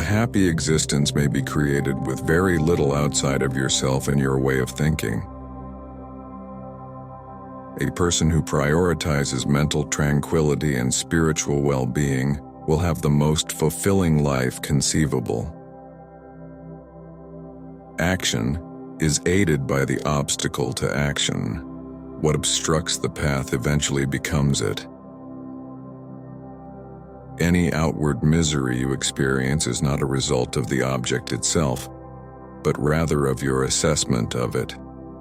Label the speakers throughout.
Speaker 1: happy existence may be created with very little outside of yourself and your way of thinking. A person who prioritizes mental tranquility and spiritual well-being will have the most fulfilling life conceivable. Action is aided by the obstacle to action. What obstructs the path eventually becomes it. Any outward misery you experience is not a result of the object itself, but rather of your assessment of it,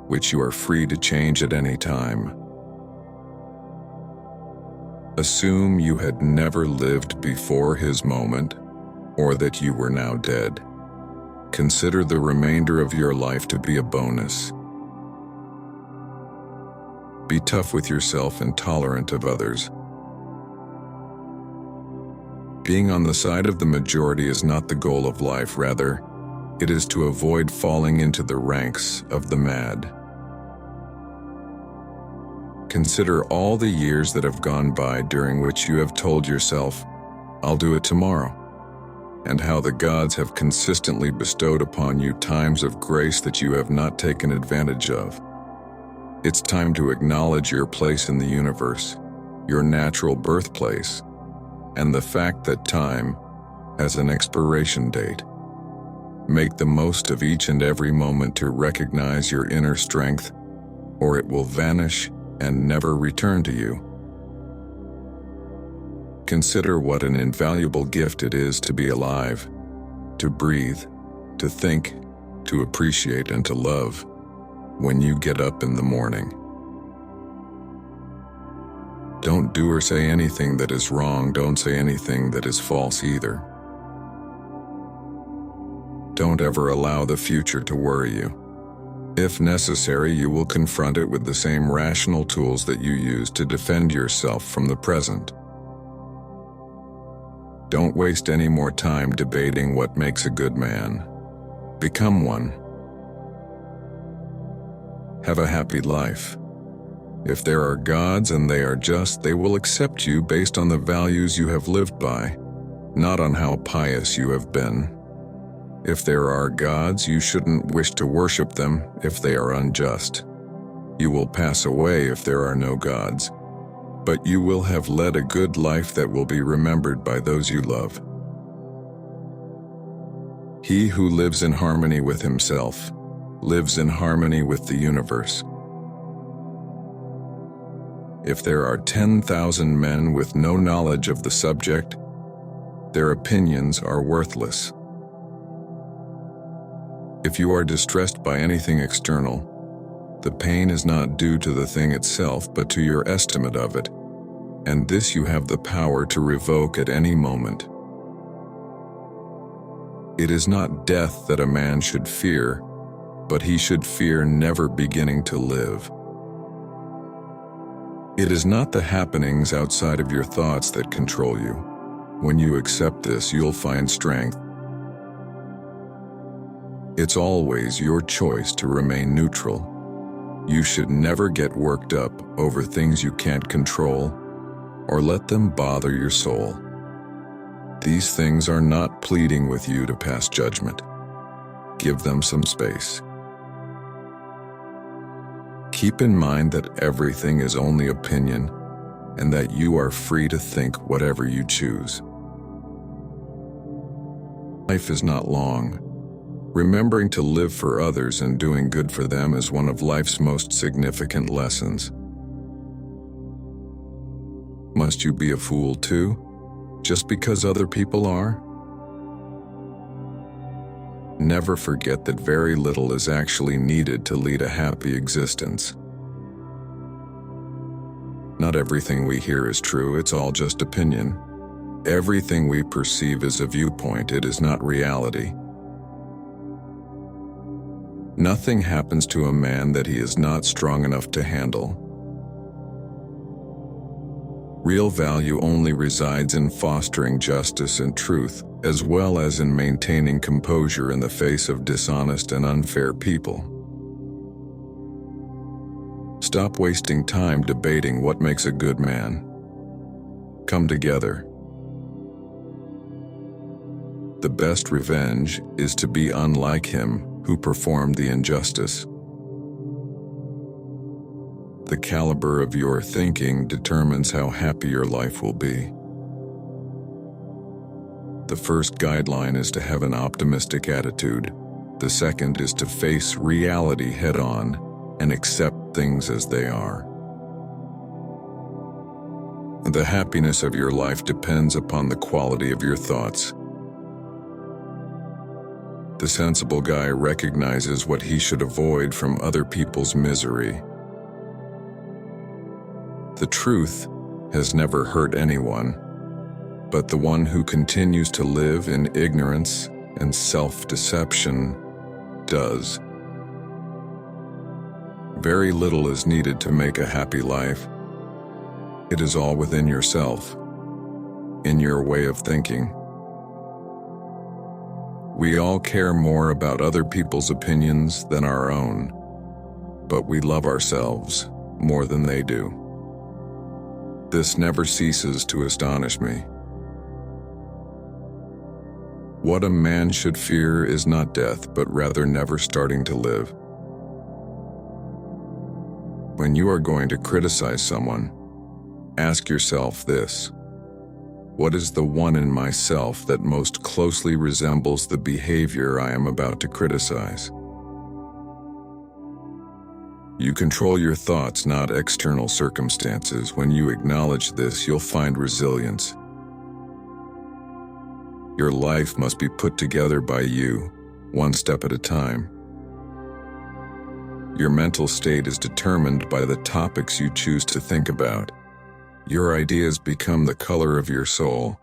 Speaker 1: which you are free to change at any time. Assume you had never lived before his moment, or that you were now dead. Consider the remainder of your life to be a bonus. Be tough with yourself and tolerant of others. Being on the side of the majority is not the goal of life, rather, it is to avoid falling into the ranks of the mad. Consider all the years that have gone by during which you have told yourself, "I'll do it tomorrow," and how the gods have consistently bestowed upon you times of grace that you have not taken advantage of. It's time to acknowledge your place in the universe, your natural birthplace, and the fact that time has an expiration date. Make the most of each and every moment to recognize your inner strength, or it will vanish and never return to you. Consider what an invaluable gift it is to be alive, to breathe, to think, to appreciate, and to love when you get up in the morning. Don't do or say anything that is wrong. Don't say anything that is false either. Don't ever allow the future to worry you. If necessary, you will confront it with the same rational tools that you use to defend yourself from the present. Don't waste any more time debating what makes a good man. Become one. Have a happy life. If there are gods and they are just, they will accept you based on the values you have lived by, not on how pious you have been. If there are gods, you shouldn't wish to worship them if they are unjust. You will pass away if there are no gods, but you will have led a good life that will be remembered by those you love. He who lives in harmony with himself lives in harmony with the universe. If there are 10,000 men with no knowledge of the subject, their opinions are worthless. If you are distressed by anything external, the pain is not due to the thing itself, but to your estimate of it, and this you have the power to revoke at any moment. It is not death that a man should fear, but he should fear never beginning to live. It is not the happenings outside of your thoughts that control you. When you accept this, you'll find strength. It's always your choice to remain neutral. You should never get worked up over things you can't control or let them bother your soul. These things are not pleading with you to pass judgment. Give them some space. Keep in mind that everything is only opinion and that you are free to think whatever you choose. Life is not long. Remembering to live for others and doing good for them is one of life's most significant lessons. Must you be a fool too, just because other people are? Never forget that very little is actually needed to lead a happy existence. Not everything we hear is true, it's all just opinion. Everything we perceive is a viewpoint, it is not reality. Nothing happens to a man that he is not strong enough to handle. Real value only resides in fostering justice and truth, as well as in maintaining composure in the face of dishonest and unfair people. Stop wasting time debating what makes a good man. Come together. The best revenge is to be unlike him who performed the injustice. The caliber of your thinking determines how happy your life will be. The first guideline is to have an optimistic attitude. The second is to face reality head-on and accept things as they are. The happiness of your life depends upon the quality of your thoughts. The sensible guy recognizes what he should avoid from other people's misery. The truth has never hurt anyone, but the one who continues to live in ignorance and self-deception does. Very little is needed to make a happy life. It is all within yourself, in your way of thinking. We all care more about other people's opinions than our own, but we love ourselves more than they do. This never ceases to astonish me. What a man should fear is not death, but rather never starting to live. When you are going to criticize someone, ask yourself this: what is the one in myself that most closely resembles the behavior I am about to criticize? You control your thoughts, not external circumstances. When you acknowledge this, you'll find resilience. Your life must be put together by you, one step at a time. Your mental state is determined by the topics you choose to think about. Your ideas become the color of your soul,